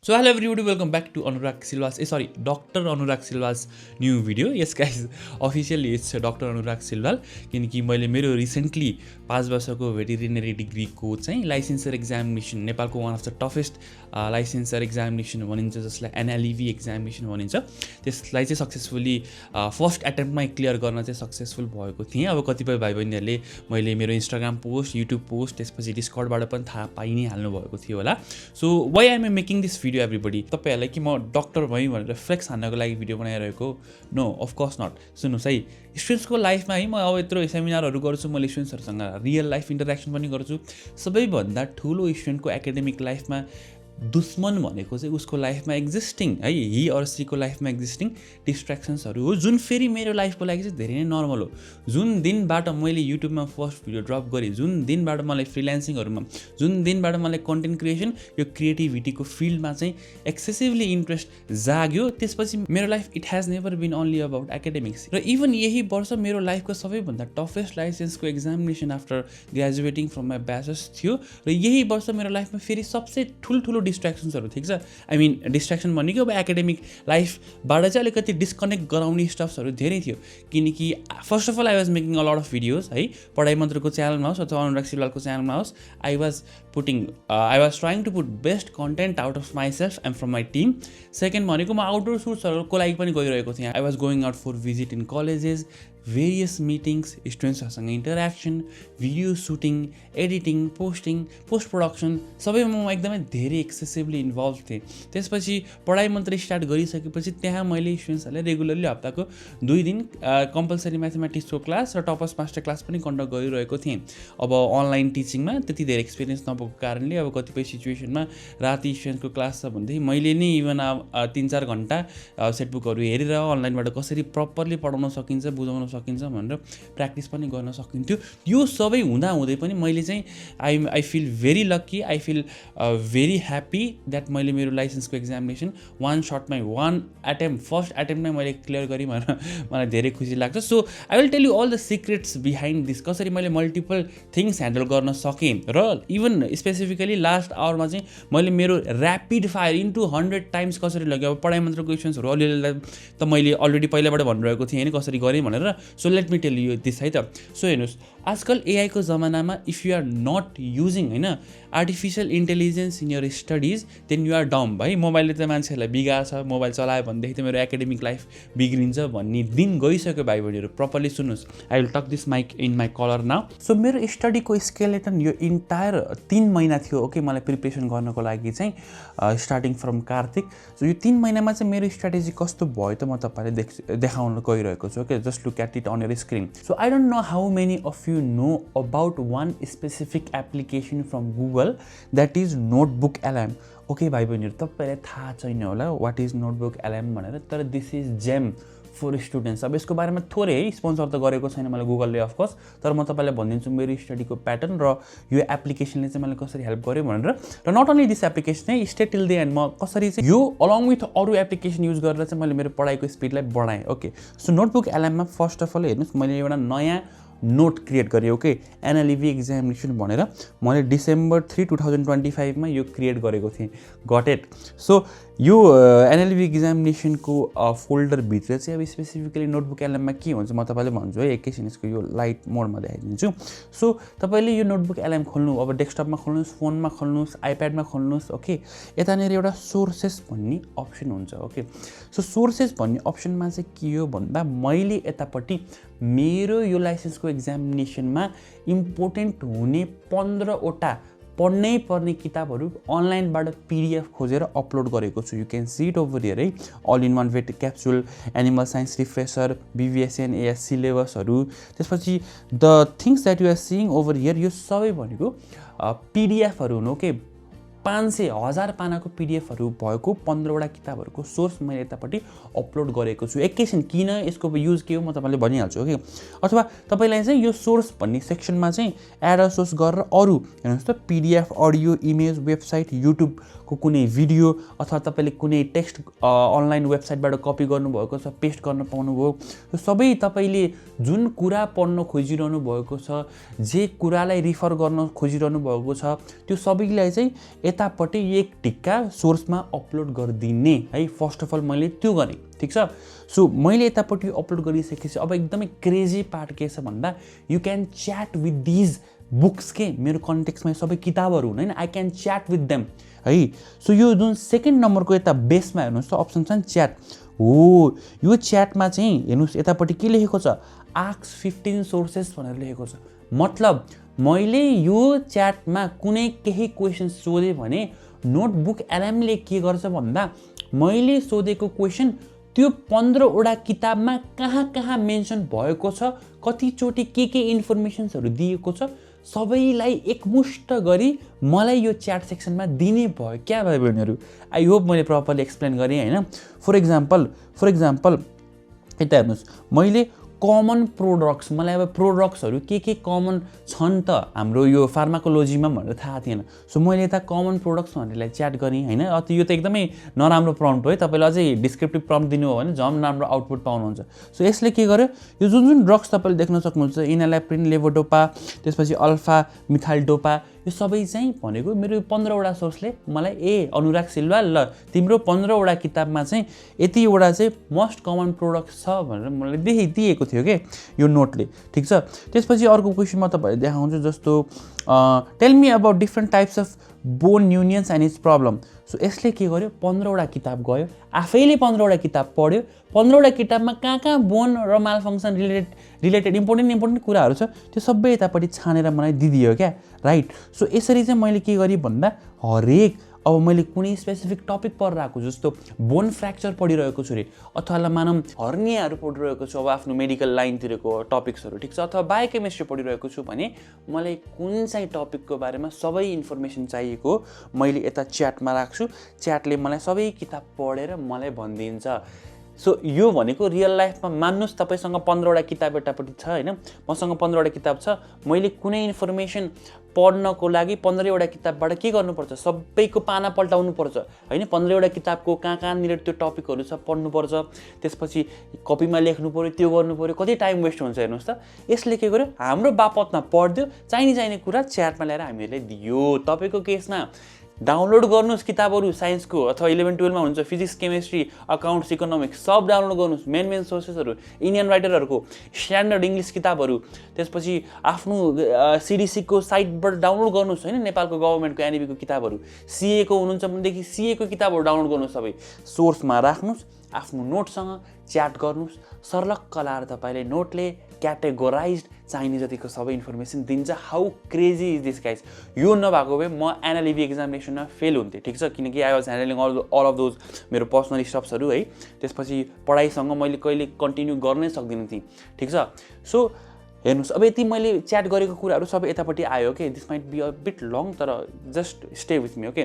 So hello everybody, welcome back to Anurag Silva's, Dr. Anurag Silva's new video. Yes guys, officially it's Dr. Anurag Silva किनकि मैले मेरो recently 5 वर्षको veterinary डिग्रीको चाहिँ licensure examination नेपालको one of the toughest licensure examination भनिन्छ जसलाई एनएलइभी examination भनिन्छ त्यसलाई चाहिँ सक्सेसफुली फर्स्ट एटेम्प्टमै क्लियर गर्न चाहिँ सक्सेसफुल भएको थिएँ। अब कतिपय भाइ बहिनीहरूले मैले मेरो इन्स्टाग्राम पोस्ट, युट्युब पोस्ट, त्यसपछि डिस्कर्डबाट पनि थाहा पाइ नै हाल्नु भएको थियो होला। So why am I making this video everybody? तपाईँहरूलाई कि म डक्टर भएँ भनेर फ्लेक्स हान्नको लागि भिडियो बनाइरहेको? No, of course not. सुन्नुहोस् है, स्टुडेन्ट्सको लाइफमा है म अब यत्रो सेमिनारहरू गर्छु, मैले स्टुडेन्ट्सहरूसँग रियल लाइफ इन्टरेक्सन पनि गर्छु। सबैभन्दा ठुलो स्टुडेन्टको एकाडेमिक लाइफमा दुश्मन भनेको चाहिँ उसको लाइफमा एक्जिस्टिङ है, हि अर सीको लाइफमा एक्जिस्टिङ डिस्ट्र्याक्सन्सहरू हो, जुन फेरि मेरो लाइफको लागि चाहिँ धेरै नै नर्मल हो। जुन दिनबाट मैले युट्युबमा फर्स्ट भिडियो ड्रप गरेँ, जुन दिनबाट मलाई फ्रिल्यान्सिङहरूमा, जुन दिनबाट मलाई कन्टेन्ट क्रिएसन, यो क्रिएटिभिटीको फिल्डमा चाहिँ एक्सेसिभली इन्ट्रेस्ट जाग्यो, त्यसपछि मेरो life it has never been only about academics. र इभन यही वर्ष मेरो लाइफको सबैभन्दा टफेस्ट लाइसेन्सको examination after graduating from my bachelors थियो। र यही वर्ष मेरो लाइफमा फेरि सबसे ठुल्ठुलो डिस्ट्र्याक्सन्सहरू, ठिक छ, आई मिन डिस्ट्र्याक्सन भनेको अब एकाडेमिक लाइफबाट चाहिँ अलिकति डिस्कनेक्ट गराउने स्टफ्सहरू धेरै थियो। किनकि first of all I was making a lot of videos है, पढाइ मन्त्रको च्यानलमा होस् अथवा अनुराग सिलवालको च्यानलमा होस्, I was trying to put best content out of myself and from my team. Second भनेको म आउटडोर सुट्सहरूको लागि पनि गइरहेको थिएँ। I was going out for visit in colleges, various meetings, स्टुडेन्ट्सहरूसँग interaction, video shooting, editing, post production, सबैमा म एकदमै धेरै एक्सेसिभली इन्भल्भ थिएँ। त्यसपछि पढाइ मात्रै स्टार्ट गरिसकेपछि त्यहाँ मैले स्टुडेन्ट्सहरूलाई रेगुलरली हप्ताको 2 दिन कम्पलसरी म्याथमेटिक्सको क्लास र टपर्स मास्टर क्लास पनि कन्डक्ट गरिरहेको थिएँ। अब अनलाइन टिचिङमा त्यति धेरै एक्सपिरियन्स नभएको कारणले अब कतिपय सिचुएसनमा राति स्टुडेन्टको क्लास छ भनेदेखि मैले नै इभन 3-4 घन्टा सेटबुकहरू हेरेर अनलाइनबाट कसरी प्रपरली पढाउन सकिन्छ, बुझाउन सकिन्छ भनेर प्र्याक्टिस पनि गर्न सकिन्थ्यो। यो सबै हुँदाहुँदै पनि मैले चाहिँ I feel very lucky, I feel very happy that मैले मेरो लाइसेन्सको एक्जामिनेसन वान सर्टमै, फर्स्ट एटेम्पमै मैले क्लियर गरेँ भनेर मलाई धेरै खुसी लाग्छ। So I will tell you all the secrets behind this, कसरी मैले मल्टिपल थिङ्स ह्यान्डल गर्न सकेँ। र इभन स्पेसिफिकली लास्ट आवरमा चाहिँ मैले मेरो ऱ्यापिड फायर इन्टु 100 टाइम्स कसरी लग्यो। अब पढाइ मन्त्रको क्वेसन्सहरू अलिअलि त मैले अलरेडी पहिलाबाट भनिरहेको थिएँ होइन कसरी गरेँ भनेर। So let me tell you this है त। सो हेर्नुहोस्, आजकल एआईको जमानामा if you are not using होइन artificial intelligence in your studies then you are dumb भाइ। मोबाइलले त मान्छेहरूलाई बिगार्छ, मोबाइल चलायो भनेदेखि त मेरो एकाडेमिक लाइफ बिग्रिन्छ भन्ने दिन गइसक्यो भाइ बहिनीहरू। प्रपरली सुन्नुहोस्, I will talk this mic in my colour now. So मेरो स्टडीको स्केलेटन यो इन्टायर 3 महिना थियो ओके, मलाई प्रिपरेसन गर्नको लागि चाहिँ स्टार्टिङ फ्रम कार्तिक। सो यो 3 महिनामा चाहिँ मेरो स्ट्राटेजी कस्तो भयो त म तपाईँलाई देखाउन गइरहेको छु okay, just look at it on your screen. So I don't know how many of you know about one specific application from Google that is Notebook LM. Okay भाइ बहिनीहरू, तपाईँलाई थाहा छैन होला वाट इज नोटबुक एलएम भनेर, तर this is gem for students. अब यसको बारेमा थोरै है स्पोन्सर त गरेको छैन मलाई गुगलले अफकोर्स, तर म तपाईँलाई भनिदिन्छु मेरो स्टडीको प्याटर्न र यो एप्लिकेसनले चाहिँ मलाई कसरी हेल्प गर्यो भनेर। र नट ओन्ली दिस एप्लिकेसन है, स्टे टिल द एन्ड म कसरी चाहिँ यो अलङ विथ अरू एप्लिकेसन युज गरेर चाहिँ मैले मेरो पढाइको स्पिडलाई बढाएँ ओके। सो नोटबुक एलएममा फर्स्ट अफ अल हेर्नुहोस्, मैले एउटा नयाँ नोट क्रिएट गरेँ ओके, एनएलइभी एक्जामिनेसन भनेर। मैले December 3, 2025 मा यो क्रिएट गरेको थिएँ, गट इट। सो यो एनएलइभी एक्जामिनेसनको फोल्डरभित्र चाहिँ अब स्पेसिफिकली नोटबुक एलएममा के हुन्छ म तपाईँलाई भन्छु है, एकैछिन यसको यो लाइट मोडमा देखाइदिन्छु। सो तपाईँले यो नोटबुक एलएम खोल्नु, अब डेस्कटपमा खोल्नुहोस्, फोनमा खोल्नुहोस्, आइप्याडमा खोल्नुहोस् ओके। यतानिर एउटा सोर्सेस भन्ने अप्सन हुन्छ ओके। सो सोर्सेस भन्ने अप्सनमा चाहिँ के हो भन्दा मैले यतापट्टि मेरो यो लाइसेन्सको एक्जामिनेसनमा इम्पोर्टेन्ट हुने 15वटा पढ्नै पर्ने किताबहरू अनलाइनबाट पिडिएफ खोजेर अपलोड गरेको छु। You can see it over here है, all in one vet capsule, animal science refresher, BVSN AS सिलेबसहरू, त्यसपछि the things that you are seeing over here, यो सबै भनेको पिडिएफहरू हुन् ओके। 500,000 पानाको पिडिएफहरू भएको 15वटा किताबहरूको सोर्स मैले यतापट्टि अपलोड गरेको छु। एकैछिन किन यसको युज के हो म तपाईँले भनिहाल्छु ओके। अथवा तपाईँलाई चाहिँ यो सोर्स भन्ने सेक्सनमा चाहिँ एड अ सोर्स गरेर अरू हेर्नुहोस् त, PDF, audio, image, website, YouTube को कुनै भिडियो अथवा तपाईँले कुनै टेक्स्ट अनलाइन वेबसाइटबाट कपी गर्नुभएको छ, पेस्ट गर्न पाउनुभयो। यो सबै तपाईँले जुन कुरा पढ्न खोजिरहनु भएको छ, जे कुरालाई रिफर गर्न खोजिरहनु भएको छ, त्यो सबैलाई चाहिँ यतापट्टि एक टिक्का सोर्समा अपलोड गरिदिने है। फर्स्ट अफ अल मैले त्यो गरेँ, ठिक छ। सो मैले यतापट्टि अपलोड गरिसकेपछि अब एकदमै क्रेजी पार्ट के छ भन्दा you can chat with these books के मेरो कन्टेक्स्टमा सबै किताबहरू हुन् हैन, I can chat with them है। सो यो जुन सेकेन्ड नम्बरको यता बेसमा हेर्नुहोस् त अप्सन छ नि च्याट हो, यो च्याटमा चाहिँ हेर्नुहोस् यतापट्टि के लेखेको छ, आस्क 15 सोर्सेस भनेर लेखेको छ। मतलब मैले यो च्याटमा कुनै केही क्वेसन सोधेँ भने नोटबुक एलएमले के गर्छ भन्दा मैले सोधेको क्वेसन त्यो 15वटा किताबमा कहाँ कहाँ मेन्सन भएको छ, कतिचोटि के इन्फर्मेसन्सहरू दिएको छ, सबैलाई एकमुष्ट गरी मलाई यो च्याट सेक्सनमा दिने भयो क्या भाइ बहिनीहरू। आई होप मैले प्रपरली एक्सप्लेन गरेँ होइन। फर इक्जाम्पल यता हेर्नुहोस्, मैले कमन प्रोडक्ट्स, मलाई अब प्रोडक्ट्सहरू के कमन छन् त हाम्रो यो फार्माकोलोजीमा भनेर थाहा थिएन। सो मैले यता कमन प्रोडक्ट्स भनेरलाई च्याट गरेँ होइन। यो त एकदमै नराम्रो प्रम्प्ट हो है, तपाईँले अझै डिस्क्रिप्टिभ प्रम्प्ट दिनु हो भने झन् राम्रो आउटपुट पाउनुहुन्छ। सो यसले के गर्यो, यो जुन ड्रग्स तपाईँले देख्न सक्नुहुन्छ, इनालेप्रिन, लेभोडोपा, त्यसपछि अल्फा मिथाइलडोपा, यो सबै चाहिँ भनेको मेरो 15वटा सोर्सले मलाई अनुराग सिल्वा ल तिम्रो 15वटा किताबमा चाहिँ यतिवटा चाहिँ मोस्ट कमन प्रोडक्ट्स छ भनेर मलाई दिएको थियो कि यो नोटले, ठिक छ। त्यसपछि अर्को क्वेसन म तपाईँलाई देखाउँछु, जस्तो tell me about different types of bone unions and it's problem. So यसले के गर्यो, 15वटा किताब गयो, आफैले 15वटा किताब पढ्यो, 15वटा किताबमा कहाँ बोन र माल फङ्सन रिलेटेड इम्पोर्टेन्ट कुराहरू छ त्यो सबै यतापट्टि छानेर मलाई दिदियो क्या, राइट। सो यसरी चाहिँ मैले के गरेँ भन्दा हरेक अब मैले कुनै स्पेसिफिक टपिक पढिरहेको छु, जस्तो बोन फ्र्याक्चर पढिरहेको छु अरे, अथवा मानौँ हर्नियाहरू पढिरहेको छु अब आफ्नो मेडिकल लाइनतिरको टपिक्सहरू, ठिक छ, अथवा बायोकेमिस्ट्री पढिरहेको छु भने मलाई कुन चाहिँ टपिकको बारेमा सबै इन्फर्मेसन चाहिएको मैले यता च्याटमा राख्छु, च्याटले मलाई सबै किताब पढेर मलाई भनिदिन्छ। सो यो भनेको रियल लाइफमा मान्नुहोस् तपाईँसँग 15वटा किताब यतापट्टि छ होइन, मसँग 15वटा किताब छ, मैले कुनै इन्फर्मेसन पढ्नको लागि 15वटा किताबबाट के गर्नुपर्छ, सबैको पाना पल्टाउनु पर्छ होइन। 15वटा किताबको कहाँनिर त्यो टपिकहरू छ पढ्नुपर्छ, त्यसपछि कपीमा लेख्नु पऱ्यो, त्यो गर्नु पऱ्यो, कति टाइम वेस्ट हुन्छ हेर्नुहोस् त। यसले के गर्यो, हाम्रो बापतमा पढ्दियो, चाहिने कुरा च्याटमा ल्याएर हामीहरूले दियो। तपाईँको केसमा डाउनलोड गर्नुहोस् किताबहरू साइन्सको, अथवा 11-12मा हुन्छ फिजिक्स, केमिस्ट्री, अकाउन्ट्स, इकोनोमिक्स, सब डाउनलोड गर्नुहोस्, मेन सोर्सेसहरू, इन्डियन राइटरहरूको स्ट्यान्डर्ड इङ्ग्लिस किताबहरू, त्यसपछि आफ्नो सिडिसीको साइटबाट डाउनलोड गर्नुहोस् होइन, नेपालको गभर्मेन्टको एनइपीको किताबहरू, सिएको हुनुहुन्छ भनेदेखि सिएको किताबहरू डाउनलोड गर्नुहोस्, सबै सोर्समा राख्नुहोस्, आफ्नो नोटसँग च्याट गर्नुहोस्, सर्लक्क लाएर तपाईँले नोटले क्याटेगोराइज्ड चाहिने जतिको सबै इन्फर्मेसन दिन्छ। How crazy is this guys. यो नभएको भए म एनएलइबी एक्जामिनेसनमा फेल हुन्थेँ, ठिक छ, किनकि I was handling all of those मेरो पर्सनल स्टफ्सहरू है। त्यसपछि पढाइसँग मैले कहिले कन्टिन्यू गर्नै सक्दिनँ थिएँ, ठिक छ। सो हेर्नुहोस्, अब यति मैले च्याट गरेको कुराहरू सबै यतापट्टि आयो okay, this might be a bit long तर just stay with me okay.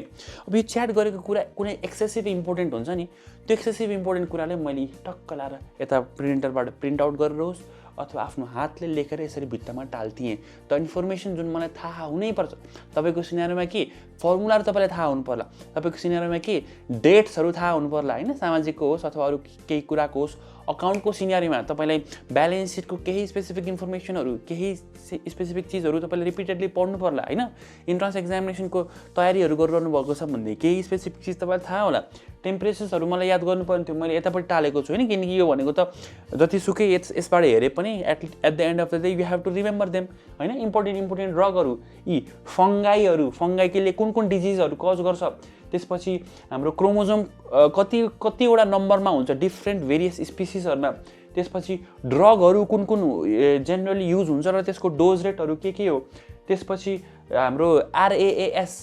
अब यो च्याट गरेको कुरा कुनै एक्सेसिभ इम्पोर्टेन्ट हुन्छ नि, त्यो एक्सेसिभ इम्पोर्टेन्ट कुराले मैले टक्क लाएर यता प्रिन्टरबाट प्रिन्ट आउट गरेर होस् अथवा आफ्नो हातले लेखेर यसरी भित्तामा टाल्थिएँ। त इन्फर्मेसन जुन मलाई थाहा हुनैपर्छ, तपाईँको सिनेरियोमा के फर्मुलाहरू तपाईँलाई थाहा हुनु पर्ला, तपाईँको सिनेरियोमा के डेट्सहरू थाहा हुनु पर्ला होइन, सामाजिकको होस् अथवा अरू केही कुराको होस्। अकाउन्टको सिनेरियोमा तपाईँलाई ब्यालेन्स सिटको केही स्पेसिफिक इन्फर्मेसनहरू, केही स्पेसिफिक चिजहरू तपाईँले रिपिटेडली पढ्नु पर्ला होइन। इन्ट्रान्स एक्जामिनेसनको तयारीहरू गरिरहनु भएको छ भने केही स्पेसिफिक चिज तपाईँलाई थाहा होला। टेम्परेचर्सहरू मलाई याद गर्नुपर्ने थियो, मैले यतापट्टि टालेको छु होइन, किनकि यो भनेको त जतिसुकै यसबाट हेरे पनि at the end of the day you have to remember them होइन। इम्पोर्टेन्ट ड्रगहरू, यी फङ्गाईले कुन डिजिजहरू कज गर्छ, त्यसपछि हाम्रो क्रोमोजोम कतिवटा नम्बरमा हुन्छ डिफ्रेन्ट भेरियस स्पिसिसहरूमा, त्यसपछि ड्रगहरू कुन जेनरली युज हुन्छ र त्यसको डोज रेटहरू के हो, त्यसपछि हाम्रो आरएएएस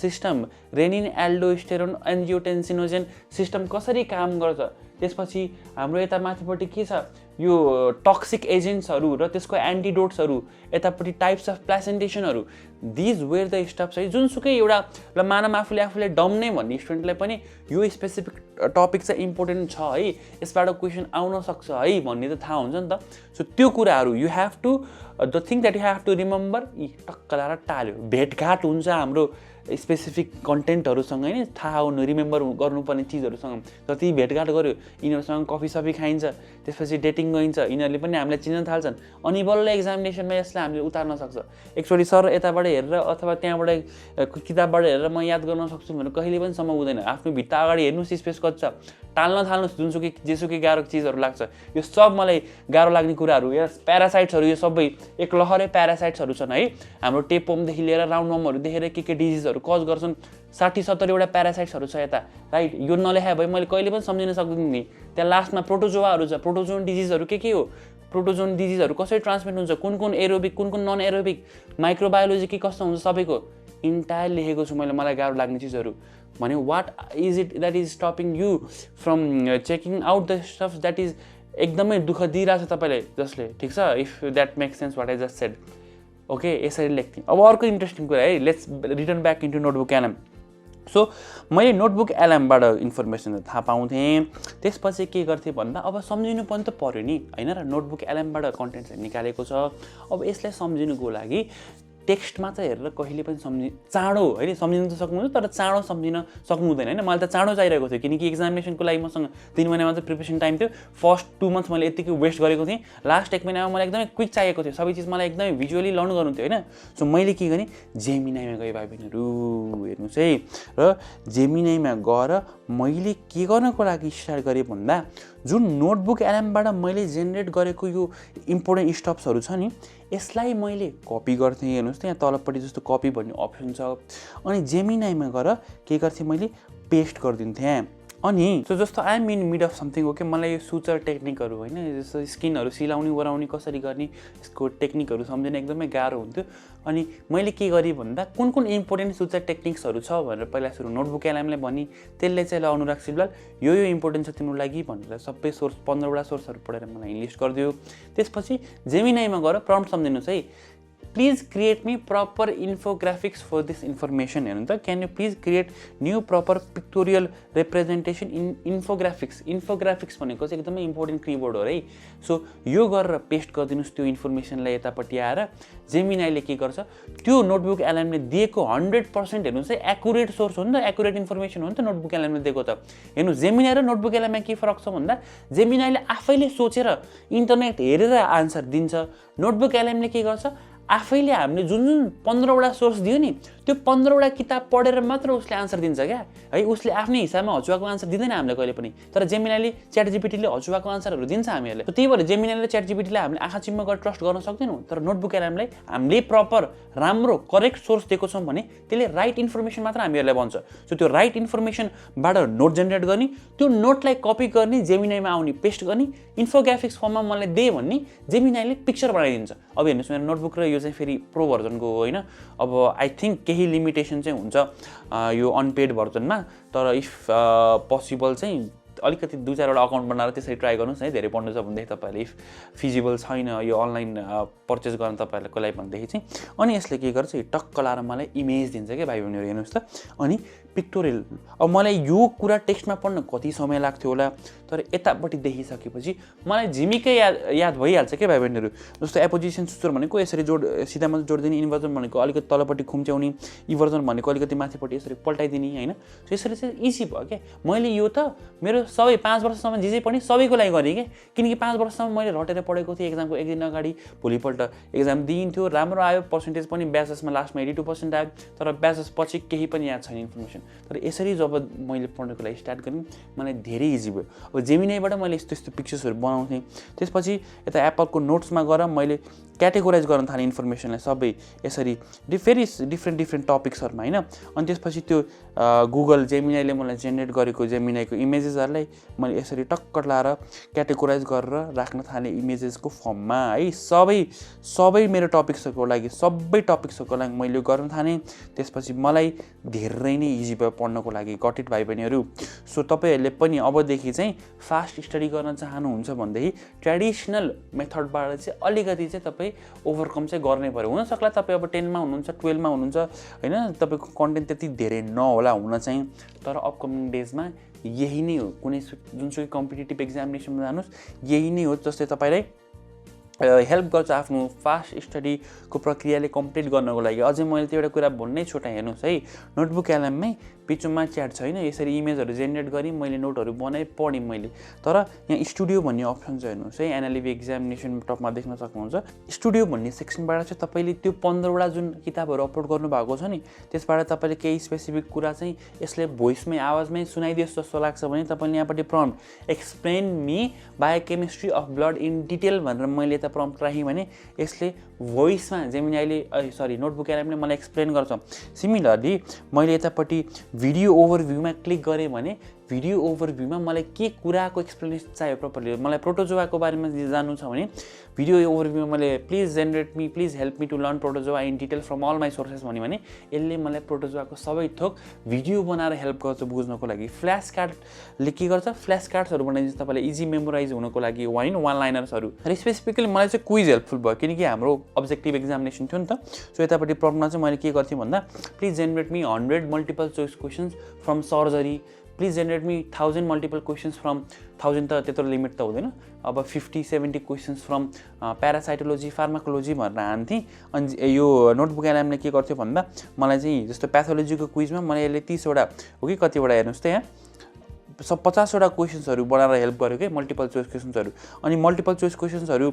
सिस्टम, रेनिन एल्डोस्टेरोन एन्जियोटेन्सिनोजेन सिस्टम कसरी काम गर्छ, त्यसपछि हाम्रो यता माथिपट्टि के छ यो टक्सिक एजेन्ट्सहरू र त्यसको एन्टिडोट्सहरू, यतापट्टि टाइप्स अफ प्लासेन्टेसनहरू, दिज वेयर द स्टप्स है। जुनसुकै एउटा ल मानव आफूले डम नै भन्ने स्टुडेन्टलाई पनि यो स्पेसिफिक टपिक चाहिँ इम्पोर्टेन्ट छ है, यसबाट क्वेसन आउन सक्छ है भन्ने त थाहा हुन्छ नि त। सो त्यो कुराहरू you have to the thing that you have to remember, टक्क लाएर टाल्यो। भेटघाट हुन्छ हाम्रो स्पेसिफिक कन्टेन्टहरूसँग हैन थाहा हुनु रिमेम्बर गर्नुपर्ने चिजहरूसँग जति भेटघाट गर्यो यिनीहरूसँग कफी सफी खाइन्छ त्यसपछि डेटिङ गइन्छ यिनीहरूले पनि हामीलाई चिन्न थाल्छन् अनि बल्ल एक्जामिनेसनमा यसलाई हामीले उतार्न सक्छ एकचोटि सर यताबाट हेरेर अथवा त्यहाँबाट किताबबाट हेरेर म याद गर्न सक्छु भनेर कहिले पनि सम्भव हुँदैन आफ्नो भित्ता अगाडि हेर्नुस् स्पेस कति छ टाल्न थाल्नुस् जुनसुकै जेसुकै गाह्रो चिजहरू लाग्छ यो सब मलाई गाह्रो लाग्ने कुराहरू यस प्यारासाइट्सहरू यो सबै एक लहरै प्यारासाइट्सहरू छन् है हाम्रो टेपवर्मदेखि लिएर राउन्ड वर्महरूदेखि लिएर के डिजिजहरू कज गर्छन् 60-70 वटा प्यारासाइट्सहरू छ यता राइट यो नलेखाए भए मैले कहिले पनि सम्झिन सक्दिनँ नि त्यहाँ लास्टमा प्रोटोजोआहरू छ प्रोटोजोन डिजिजहरू के हो प्रोटोजोन डिजिजहरू कसरी ट्रान्समिट हुन्छ कुन एरोबिक कुन नन एरोबिक माइक्रोबायोलोजी के कस्तो हुन्छ सबैको इन्टायर लेखेको छु मैले मलाई गाह्रो लाग्ने चिजहरू भने what is it that is stopping you from checking out the stuff that is एकदमै दुःख दिइरहेको छ तपाईँलाई जसले ठिक छ if that makes sense what I just said okay यसरी लेख्थेँ अब अर्को इन्ट्रेस्टिङ कुरा है let's return back into Notebook LM so मैले नोटबुक एलएमबाट इन्फर्मेसन थाहा पाउँथेँ त्यसपछि के गर्थेँ भन्दा अब सम्झिनु पनि त पऱ्यो नि होइन र नोटबुक एलएमबाट कन्टेन्ट्सहरू निकालेको छ अब यसलाई सम्झिनुको लागि टेक्स्ट मात्र हेरेर कहिले पनि चाँडो होइन सम्झिन त सक्नुहुन्छ तर चाँडो सम्झिन सक्नु हुँदैन होइन मलाई त चाँडो चाहिरहेको थियो किनकि एक्जामिनेसनको लागि मसँग 3 महिना मात्र प्रिपरेसन टाइम थियो फर्स्ट 2 मन्थ्स मैले यतिकै वेस्ट गरेको थिएँ लास्ट 1 महिनामा मलाई एकदमै क्विक चाहिएको थियो सबै चिज मलाई एकदमै भिजुअली लर्न गर्नु थियो होइन सो मैले के गरेँ जेमिनाईमा गएँ भाइ बहिनीहरू हेर्नुहोस् है र जेमिनाईमा गएर मैले के गर्नको लागि स्टार्ट गरेँ भन्दा जुन नोटबुक एलएमबाट मैले जेनेरेट गरेको यो इम्पोर्टेन्ट स्टप्सहरू छ नि यसलाई मैले कपी गर्थेँ हेर्नुहोस् त्यहाँ तलपट्टि जस्तो कपी भन्ने अप्सन छ अनि जेमिनाईमा गएर के गर्थेँ मैले पेस्ट गरिदिन्थेँ अनि सो जस्तो I am in mid of something हो कि मलाई यो सुचर टेक्निकहरू होइन जस्तो स्किनहरू सिलाउने ओराउने कसरी गर्ने यसको टेक्निकहरू सम्झिन एकदमै गाह्रो हुन्थ्यो अनि मैले के गरेँ भन्दा कुन इम्पोर्टेन्ट सुचर टेक्निक्सहरू छ भनेर पहिला सुरु नोटबुक एलएमले भने त्यसले चाहिँ ल अनुराग सिलवाल यो इम्पोर्टेन्ट छ तिम्रो लागि भनेर सबै सोर्स 15 वटा सोर्सहरू पढेर मलाई लिस्ट गरिदियो त्यसपछि जेमिनाईमा गएर प्रम्प्ट सम्झिनुहोस् है please create me proper infographics for this information हेर्नु त can you please create new proper pictorial representation in infographics भनेको चाहिँ एकदमै इम्पोर्टेन्ट किवर्ड हो है सो यो गरेर पेस्ट गरिदिनुहोस् त्यो इन्फर्मेसनलाई यतापट्टि आएर जेमिनाईले के गर्छ त्यो नोटबुक एलएमले दिएको 100% हेर्नुहोस् है एकुरेट सोर्स हो नि त एकुरेट इन्फर्मेसन हो नि त नोटबुक एलएमले दिएको त हेर्नुहोस् जेमिनाई र नोटबुक एलएममा के फरक छ भन्दा जेमिनाईले आफैले सोचेर इन्टरनेट हेरेर आन्सर दिन्छ नोटबुक एलएमले के गर्छ आफैले हामीले जुन 15 वटा सोर्स दियो नि त्यो 15 वटा किताब पढेर मात्र उसले आन्सर दिन्छ क्या है उसले आफ्नै हिसाबमा हचुवाको आन्सर दिँदैन हामीले कहिले पनि तर जेमिनाईले च्याट जीपीटीले हचुवाको आन्सरहरू दिन्छ हामीहरूले त्यही भएर जेमिनाईले च्याट जीपीटीलाई हामीले आँखा चिम्म गरेर ट्रस्ट गर्न सक्दैनौँ तर नोटबुक एलएमलाई हामीले प्रपर राम्रो करेक्ट सोर्स दिएको छौँ भने त्यसले राइट इन्फर्मेसन मात्र हामीहरूलाई भन्छ सो त्यो राइट इन्फर्मेसनबाट नोट जेनेरेट गर्ने त्यो नोटलाई कपी गर्ने जेमिनाईमा आउने पेस्ट गर्ने इन्फोग्राफिक्स फर्ममा मलाई दे भन्ने जेमिनाईले पिक्चर बनाइदिन्छ अब हेर्नुहोस् मेरो नोटबुक र यो चाहिँ फेरि प्रो भर्जनको हो होइन अब आई थिङ्क केही लिमिटेसन चाहिँ हुन्छ यो अनपेड भर्जनमा तर इफ पोसिबल चाहिँ अलिकति 2-4 वटा अकाउन्ट बनाएर त्यसरी ट्राई गर्नुहोस् है धेरै पढ्नु छ भनेदेखि तपाईँहरूले इफ फिजिबल छैन यो अनलाइन पर्चेस गर्न तपाईँहरूको लागि भनेदेखि चाहिँ अनि यसले के गर्छ टक्क लाएर मलाई इमेज दिन्छ क्या भाइ बहिनीहरू हेर्नुहोस् त अनि पिक्टोरियल अब मलाई यो कुरा टेक्स्टमा पढ्न कति समय लाग्थ्यो होला तर यतापट्टि देखिसकेपछि मलाई झिमिकै याद भइहाल्छ क्या भाइ बहिनीहरू जस्तो एपोजिसन सुचर भनेको यसरी सिधा मात्र जोडिदिने इन्भर्जन भनेको अलिकति तलपट्टि खुम्च्याउने इभर्जन भनेको अलिकति माथिपट्टि यसरी पल्टाइदिने होइन यसरी चाहिँ इजी भयो क्या मैले यो त मेरो सबै 5 वर्षसम्म जे पनि सबैको लागि गरेँ क्या किनकि 5 वर्षसम्म मैले रटेर पढेको थिएँ एक्जामको एक दिन अगाडि भोलिपल्ट एक्जाम दिइन्थ्यो राम्रो आयो पर्सेन्टेज पनि ब्याचेसमा लास्टमा 82% आयो तर ब्याचेस पछि केही पनि याद छैन इन्फर्मेसन तर यसरी जब मैले पढ्नको लागि स्टार्ट गरेँ मलाई धेरै इजी भयो अब जेमिनाईबाट मैले यस्तो पिक्चर्सहरू बनाउँथेँ त्यसपछि यता एप्पलको नोट्समा गएर मैले क्याटेगोराइज गर्न थालेँ इन्फर्मेसनलाई सबै यसरी फेरि डिफ्रेन्ट टपिक्सहरूमा होइन अनि त्यसपछि त्यो गुगल जेमिनाईले मलाई जेनेरेट गरेको जेमिनाईको इमेजेसहरूलाई मैले यसरी टक्क लाएर क्याटेगोराइज गरेर राख्न थालेँ इमेजेसको फर्ममा है सबै मेरो टपिक्सहरूको लागि सबै टपिक्सहरूको लागि मैले गर्न थालेँ त्यसपछि मलाई धेरै नै इजी भयो पढ्नको लागि गट इट भाइ बहिनीहरू सो तपाईँहरूले पनि अबदेखि चाहिँ फास्ट स्टडी गर्न चाहनुहुन्छ भनेदेखि ट्रेडिसनल मेथडबाट चाहिँ अलिकति चाहिँ तपाईँ ओभरकम चाहिँ गर्नै पर्यो हुनसक्ला तपाईँ अब 10मा हुनुहुन्छ 12मा हुनुहुन्छ होइन तपाईँको कन्टेन्ट त्यति धेरै नहोला हुन चाहिँ तर अपकमिङ डेजमा यही नै हो कुनै जुनसुकै कम्पिटिटिभ एक्जामिनेसनमा जानुहोस् यही नै हो जस्तै तपाईँलाई हेल्प गर्छ आफ्नो फास्ट स्टडीको प्रक्रियाले कम्प्लिट गर्नको लागि। अझै मैले त्यो एउटा कुरा भन्नै छोटाएँ, हेर्नुहोस् है, नोटबुक एल्बममै बिचमा च्याट छैन, यसरी इमेजहरू जेनेरेट गरेँ मैले, नोटहरू बनाएँ, पढेँ मैले। तर यहाँ स्टुडियो भन्ने अप्सन छ, हेर्नुहोस् है, एनएलबी एक्जामिनेसन टपमा देख्न सक्नुहुन्छ। स्टुडियो भन्ने सेक्सनबाट चाहिँ तपाईँले त्यो 15वटा जुन किताबहरू अपलोड गर्नुभएको छ नि, त्यसबाट तपाईँले केही स्पेसिफिक कुरा चाहिँ यसले भोइसमै आवाजमै सुनाइदियोस् जस्तो लाग्छ भने तपाईँले यहाँपट्टि prompt explain me biochemistry of blood in detail भनेर मैले यता प्रम्प्ट राखेँ भने यसले भोइसमा जेमिनी अहिले नोटबुक एल्बमले मलाई एक्सप्लेन गर्छ। सिमिलरली मैले यतापट्टि भिडियो ओभरभ्यूमा क्लिक गरेँ भने भिडियो ओभरभ्यूमा मलाई के कुराको एक्सप्लेनेसन चाहियो प्रपरली, मलाई प्रोटोजोवाको बारेमा जान्नु छ भने भिडियो ओभरभ्यूमा मैले please generate me, please help me to learn protozoa in detail from all my sources भने यसले मलाई प्रोटोजोवाको सबै थोक भिडियो बनाएर हेल्प गर्छ बुझ्नको लागि। फ्ल्यास कार्डले के गर्छ, फ्ल्यास कार्ड्सहरू बनाइदिन्छ तपाईँलाई इजी मेमोराइज हुनको लागि, वान लाइनर्सहरू। र स्पेसिफिकली मलाई चाहिँ क्विज हेल्पफुल भयो किनकि हाम्रो अब्जेक्टिभ एक्जामिनेसन थियो नि त। सो यतापट्टि प्रब्लममा चाहिँ मैले के गर्थेँ भन्दा please generate me 100 multiple choice questions from surgery, please generate me 1000 multiple questions from 1000 त त्यत्रो लिमिट त हुँदैन, अब 50-70 क्वेसन्स फ्रम प्यारासाइटोलोजी फार्माकोलोजी भनेर हान्थेँ। अनि यो नोटबुक एल्बमले के गर्थ्यो भन्दा मलाई चाहिँ जस्तो प्याथोलोजीको क्विजमा मलाई यसले 30वटा हो कि कतिवटा हेर्नुहोस् त यहाँ 50वटा क्वेसन्सहरू बनाएर हेल्प गर्यो क्या, मल्टिपल चोइस क्वेसन्सहरू। अनि मल्टिपल चोइस क्वेसन्सहरू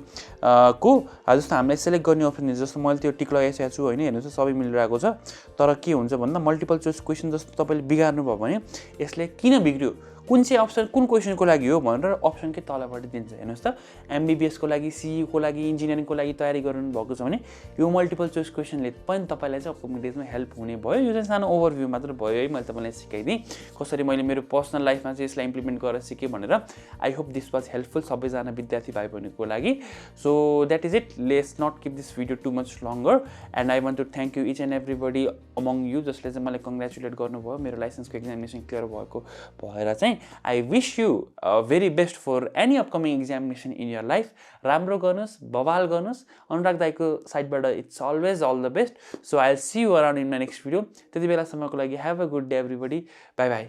को जस्तो हामीलाई सेलेक्ट गर्ने अप्सन जस्तो मैले त्यो टिक लगाइसकेको छु होइन, हेर्नुहोस् सबै मिलिरहेको छ। तर के हुन्छ भन्दा मल्टिपल चोइस क्वेसन जस्तो तपाईँले बिगार्नु भयो भने यसले किन बिग्रियो, कुन चाहिँ अप्सन कुन क्वेसनको लागि हो भनेर अप्सनकै तलपट्टि दिन्छ। हेर्नुहोस् त, एमबिबिएसको लागि, सियुको लागि, इन्जिनियरिङको लागि तयारी गर्नु भएको छ भने यो मल्टिपल चोइस क्वेसनले पनि तपाईँलाई चाहिँ अपकमिङ डेजमा हेल्प हुने भयो। यो चाहिँ सानो ओभरभ्यू मात्र भयो है, मैले तपाईँलाई सिकाइदिएँ कसरी मैले मेरो पर्सनल लाइफमा चाहिँ यसलाई इम्प्लिमेन्ट गरेर सिकेँ भनेर। I hope this was helpful सबैजना विद्यार्थी भाइ बहिनीको लागि। So that is it, let's not keep this video too much longer and I want to thank you each and everybody among you जसले चाहिँ मलाई कङ्ग्रेचुलेट गर्नुभयो मेरो लाइसेन्सको एक्जामिनेसन क्लियर भएको भएर चाहिँ। I wish you very best for any upcoming examination in your life. राम्रो गर्नुहोस्, बवाल गर्नुहोस्। अनुराग दाईको साइडबाट it's always all the best. So I'll see you around in my next video. त्यति बेलासम्मको लागि have a good day everybody. Bye bye.